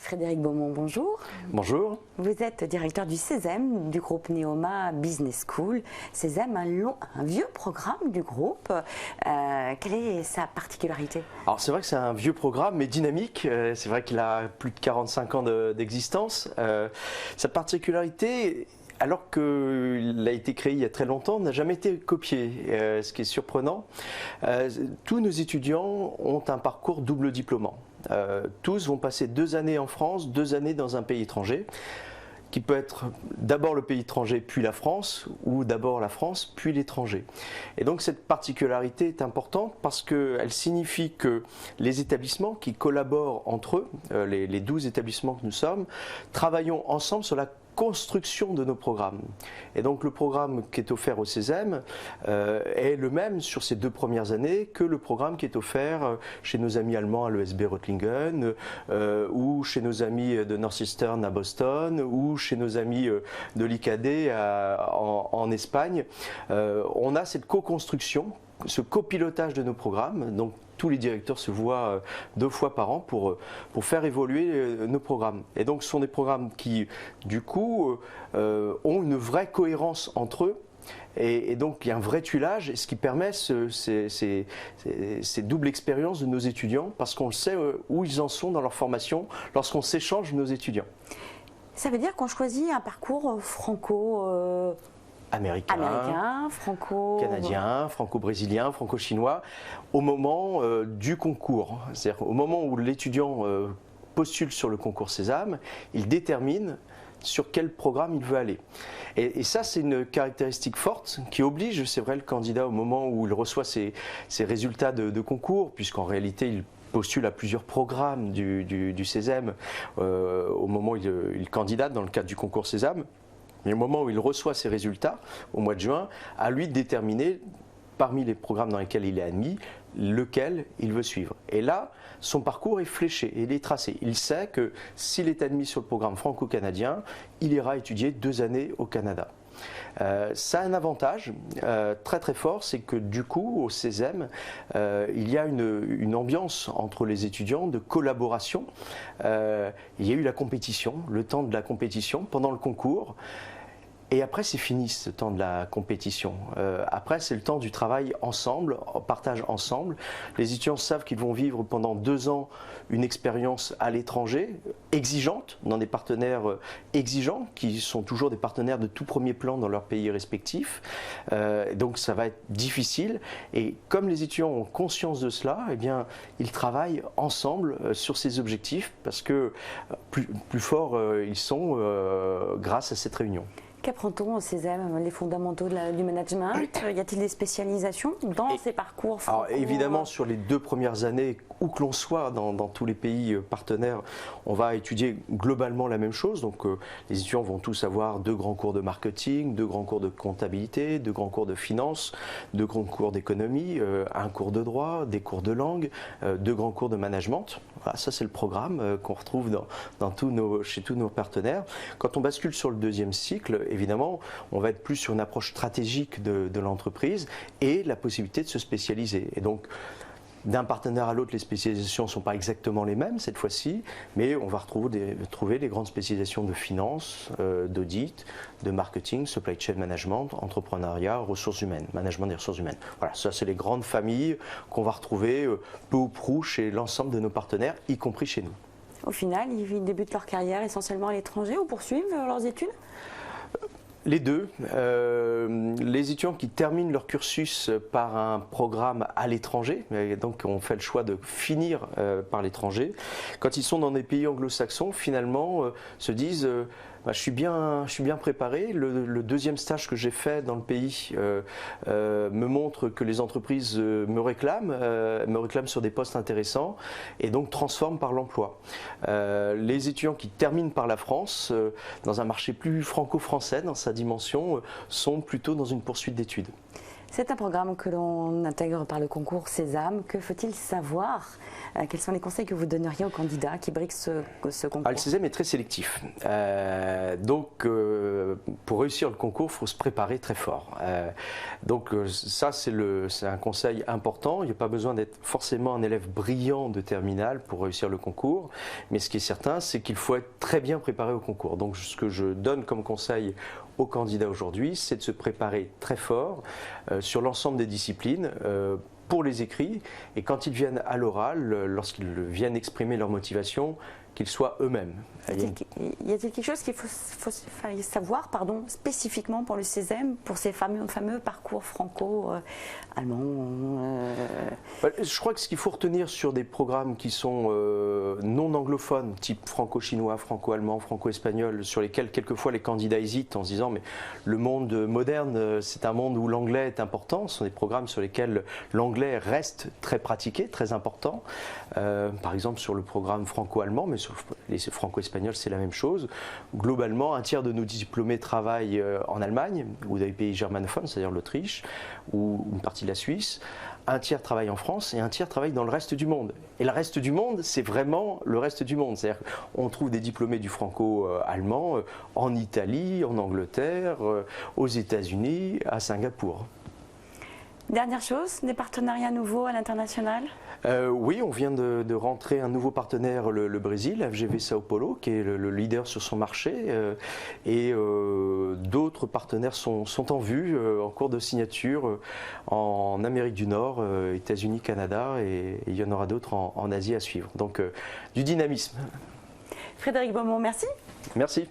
Frédéric Beaumont, bonjour. Bonjour. Vous êtes directeur du CESEM, du groupe Neoma Business School. CESEM, un vieux programme du groupe. Quelle est sa particularité? Alors c'est vrai que c'est un vieux programme, mais dynamique. C'est vrai qu'il a plus de 45 ans d'existence. Sa particularité, alors qu'il a été créé il y a très longtemps, n'a jamais été copié, ce qui est surprenant. Tous nos étudiants ont un parcours double diplômant. Tous vont passer 2 années en France, 2 années dans un pays étranger, qui peut être d'abord le pays étranger puis la France, ou d'abord la France puis l'étranger. Et donc cette particularité est importante parce qu'elle signifie que les établissements qui collaborent entre eux, les 12 établissements que nous sommes, travaillons ensemble sur la construction de nos programmes. Et donc le programme qui est offert au CESEM est le même sur ces 2 premières années que le programme qui est offert chez nos amis allemands à l'ESB Reutlingen, ou chez nos amis de Northeastern à Boston, ou chez nos amis de l'ICAD en Espagne. On a cette co-construction, ce copilotage de nos programmes. Donc tous les directeurs se voient 2 fois par an pour faire évoluer nos programmes. Et donc ce sont des programmes qui, du coup, ont une vraie cohérence entre eux. Et donc il y a un vrai tuilage, ce qui permet ces doubles expériences de nos étudiants, parce qu'on sait où ils en sont dans leur formation lorsqu'on s'échange nos étudiants. Ça veut dire qu'on choisit un parcours franco... américain, franco-canadien, franco-brésilien, franco-chinois, au moment du concours. C'est-à-dire au moment où l'étudiant postule sur le concours CESAM, il détermine sur quel programme il veut aller. Et ça, c'est une caractéristique forte qui oblige, c'est vrai, le candidat au moment où il reçoit ses résultats de concours, puisqu'en réalité, il postule à plusieurs programmes du CESEM au moment où il candidate dans le cadre du concours CESAM. Mais au moment où il reçoit ses résultats, au mois de juin, à lui de déterminer, parmi les programmes dans lesquels il est admis, lequel il veut suivre. Et là, son parcours est fléché, il est tracé. Il sait que s'il est admis sur le programme franco-canadien, il ira étudier 2 années au Canada. Ça a un avantage très très fort, c'est que du coup au CESEM il y a une ambiance entre les étudiants de collaboration. Il y a eu la compétition, le temps de la compétition pendant le concours. Et après, c'est fini ce temps de la compétition. Après, c'est le temps du travail ensemble, partage ensemble. Les étudiants savent qu'ils vont vivre pendant 2 ans une expérience à l'étranger, exigeante, dans des partenaires exigeants, qui sont toujours des partenaires de tout premier plan dans leur pays respectif. Donc ça va être difficile. Et comme les étudiants ont conscience de cela, eh bien, ils travaillent ensemble sur ces objectifs, parce que plus forts ils sont grâce à cette réunion. Qu'apprend-on au CESEM? Les fondamentaux du management? Y a-t-il des spécialisations dans ces parcours franco? Alors évidemment, sur les 2 premières années, où que l'on soit dans tous les pays partenaires, on va étudier globalement la même chose. Donc les étudiants vont tous avoir 2 grands cours de marketing, 2 grands cours de comptabilité, 2 grands cours de finance, 2 grands cours d'économie, un cours de droit, des cours de langue, 2 grands cours de management. Voilà, ça c'est le programme qu'on retrouve chez tous nos partenaires. Quand on bascule sur le 2e cycle, évidemment, on va être plus sur une approche stratégique de l'entreprise et la possibilité de se spécialiser. Et donc, d'un partenaire à l'autre, les spécialisations ne sont pas exactement les mêmes cette fois-ci, mais on va trouver les grandes spécialisations de finance, d'audit, de marketing, supply chain management, entrepreneuriat, ressources humaines, management des ressources humaines. Voilà, ça c'est les grandes familles qu'on va retrouver peu ou prou chez l'ensemble de nos partenaires, y compris chez nous. Au final, ils débutent leur carrière essentiellement à l'étranger ou poursuivent leurs études? Les deux. Les étudiants qui terminent leur cursus par un programme à l'étranger, donc on fait le choix de finir par l'étranger, quand ils sont dans des pays anglo-saxons, finalement se disent je suis bien préparé. Le 2e stage que j'ai fait dans le pays me montre que les entreprises me réclament sur des postes intéressants et donc transforment par l'emploi. Les étudiants qui terminent par la France, dans un marché plus franco-français dans sa dimension, sont plutôt dans une poursuite d'études. C'est un programme que l'on intègre par le concours Sésame. Que faut-il savoir? Quels sont les conseils que vous donneriez aux candidats qui briquent ce concours? Le Sésame est très sélectif. Donc, pour réussir le concours, il faut se préparer très fort. Ça, c'est un conseil important. Il n'y a pas besoin d'être forcément un élève brillant de terminale pour réussir le concours. Mais ce qui est certain, c'est qu'il faut être très bien préparé au concours. Donc, ce que je donne comme conseil aux candidats aujourd'hui, c'est de se préparer très fort sur l'ensemble des disciplines pour les écrits, et quand ils viennent à l'oral, lorsqu'ils viennent exprimer leur motivation, qu'ils soient eux-mêmes. Y a-t-il quelque chose qu'il faut savoir spécifiquement pour le Sésame, pour ces fameux parcours franco-allemands? Je crois que ce qu'il faut retenir sur des programmes qui sont non anglophones, type franco-chinois, franco-allemand, franco-espagnol, sur lesquels quelquefois les candidats hésitent en se disant mais le monde moderne, c'est un monde où l'anglais est important. Ce sont des programmes sur lesquels l'anglais reste très pratiqué, très important. Par exemple sur le programme franco-allemand, mais sur les franco-espagnols, c'est la même chose. Globalement, un tiers de nos diplômés travaillent en Allemagne ou dans les pays germanophones, c'est-à-dire l'Autriche ou une partie de la Suisse. Un tiers travaille en France et un tiers travaille dans le reste du monde. Et le reste du monde, c'est vraiment le reste du monde. C'est-à-dire qu'on trouve des diplômés du franco-allemand en Italie, en Angleterre, aux États-Unis, à Singapour. Dernière chose, des partenariats nouveaux à l'international? Oui, on vient de rentrer un nouveau partenaire, le Brésil, FGV Sao Paulo, qui est le leader sur son marché, et d'autres partenaires sont en vue, en cours de signature, en Amérique du Nord, États-Unis, Canada, et il y en aura d'autres en Asie à suivre. Donc du dynamisme. Frédéric Beaumont, merci. Merci.